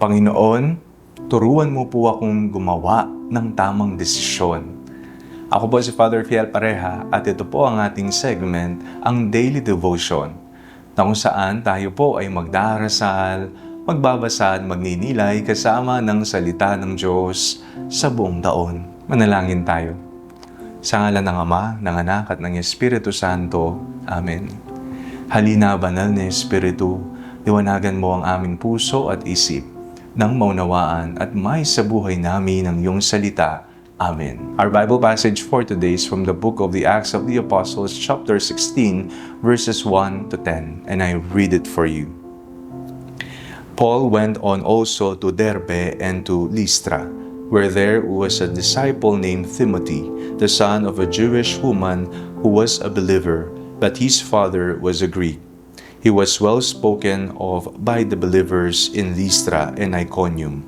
Panginoon, turuan mo po akong gumawa ng tamang desisyon. Ako po si Father Fiel Pareha at ito po ang ating segment, ang Daily Devotion, na kung saan tayo po ay magdarasal, magbabasa at magninilay kasama ng salita ng Diyos sa buong taon. Manalangin tayo. Sa ngalan ng Ama, ng Anak at ng Espiritu Santo. Amen. Halina, banal na Espiritu, liwanagan mo ang aming puso at isip, nang maunawaan at may sa buhay namin ang iyong salita. Amen. Our Bible passage for today is from the book of the Acts of the Apostles, chapter 16, verses 1 to 10, and I read it for you. Paul went on also to Derbe and to Lystra, where there was a disciple named Timothy, the son of a Jewish woman who was a believer, but his father was a Greek. He was well spoken of by the believers in Lystra and Iconium.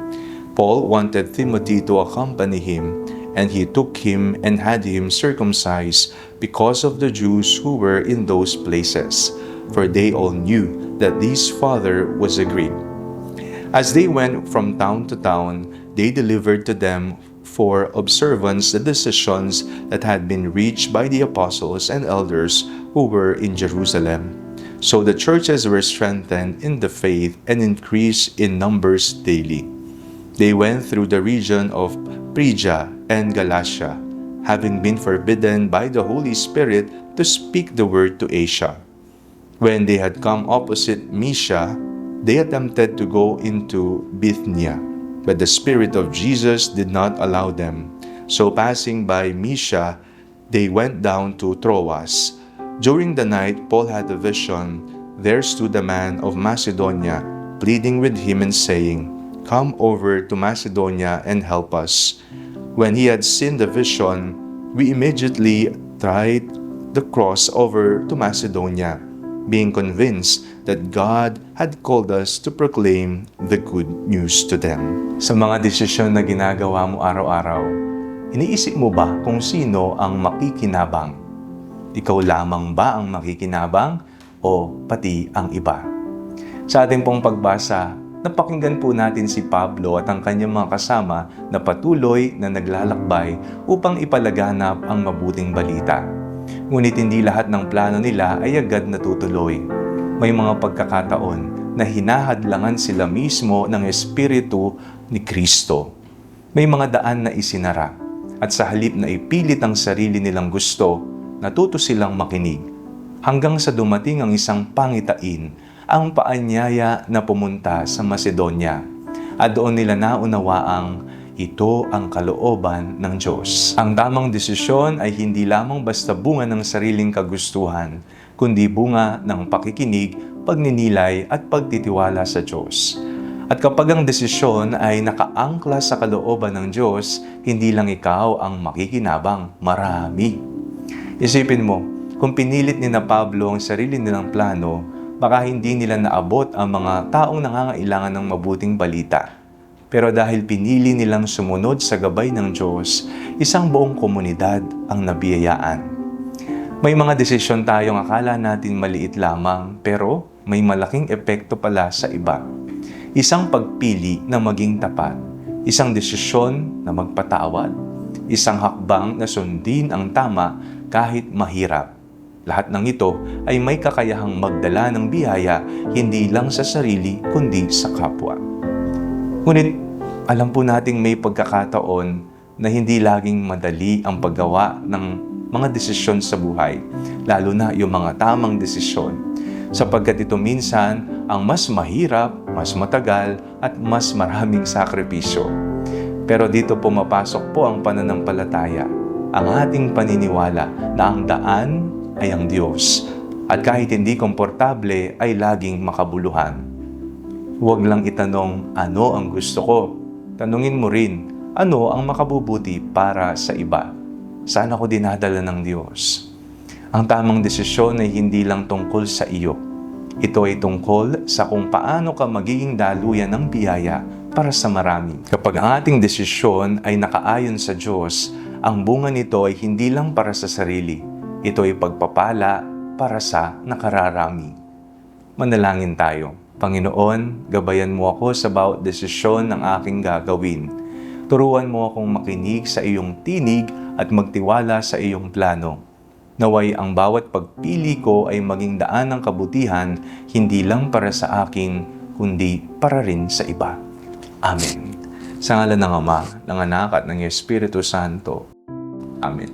Paul wanted Timothy to accompany him, and he took him and had him circumcised because of the Jews who were in those places, for they all knew that his father was a Greek. As they went from town to town, they delivered to them for observance the decisions that had been reached by the apostles and elders who were in Jerusalem. So the churches were strengthened in the faith and increased in numbers daily. They went through the region of Phrygia and Galatia, having been forbidden by the Holy Spirit to speak the word to Asia. When they had come opposite Mysia, they attempted to go into Bithynia, but the Spirit of Jesus did not allow them. So passing by Mysia, they went down to Troas. During the night, Paul had a vision. There stood a man of Macedonia, pleading with him and saying, "Come over to Macedonia and help us." When he had seen the vision, we immediately tried the cross over to Macedonia, being convinced that God had called us to proclaim the good news to them. Sa mga desisyon na ginagawa mo araw-araw, iniisip mo ba kung sino ang makikinabang? Ikaw lamang ba ang makikinabang o pati ang iba? Sa ating pong pagbasa, napakinggan po natin si Pablo at ang kanyang mga kasama na patuloy na naglalakbay upang ipalaganap ang mabuting balita. Ngunit hindi lahat ng plano nila ay agad natutuloy. May mga pagkakataon na hinahadlangan sila mismo ng Espiritu ni Kristo. May mga daan na isinara at sa halip na ipilit ang sarili nilang gusto, natuto silang makinig hanggang sa dumating ang isang pangitain, ang paanyaya na pumunta sa Macedonia. At doon nila naunawaang ito ang kalooban ng Diyos. Ang tamang desisyon ay hindi lamang basta bunga ng sariling kagustuhan, kundi bunga ng pakikinig, pagninilay at pagtitiwala sa Diyos. At kapag ang desisyon ay nakaangkla sa kalooban ng Diyos, hindi lang ikaw ang makikinabang, marami. Isipin mo, kung pinilit ni na Pablo ang sarili nilang plano, baka hindi nila naabot ang mga taong nangangailangan ng mabuting balita. Pero dahil pinili nilang sumunod sa gabay ng Diyos, isang buong komunidad ang nabiyayaan. May mga desisyon tayong akala natin maliit lamang, pero may malaking epekto pala sa iba. Isang pagpili na maging tapat, isang desisyon na magpatawad, isang hakbang na sundin ang tama kahit mahirap. Lahat ng ito ay may kakayahang magdala ng biyaya hindi lang sa sarili kundi sa kapwa. Ngunit alam po nating may pagkakataon na hindi laging madali ang paggawa ng mga desisyon sa buhay, lalo na yung mga tamang desisyon, sapagkat ito minsan ang mas mahirap, mas matagal at mas maraming sakripisyo. Pero dito pumapasok po ang pananampalataya, ang ating paniniwala na ang daan ay ang Diyos at kahit hindi komportable ay laging makabuluhan. Huwag lang itanong ano ang gusto ko. Tanungin mo rin ano ang makabubuti para sa iba. Saan ako dinadala ng Diyos? Ang tamang desisyon ay hindi lang tungkol sa iyo. Ito ay tungkol sa kung paano ka magiging daluyan ng biyaya para sa marami. Kapag ang ating desisyon ay nakaayon sa Diyos, ang bunga nito ay hindi lang para sa sarili. Ito ay pagpapala para sa nakararami. Manalangin tayo. Panginoon, gabayan mo ako sa bawat desisyon ng aking gagawin. Turuan mo akong makinig sa iyong tinig at magtiwala sa iyong plano. Naway ang bawat pagpili ko ay maging daan ng kabutihan, hindi lang para sa akin, kundi para rin sa iba. Amen. Sa ngalan ng Ama, ng Anak at ng Espiritu Santo. Amen.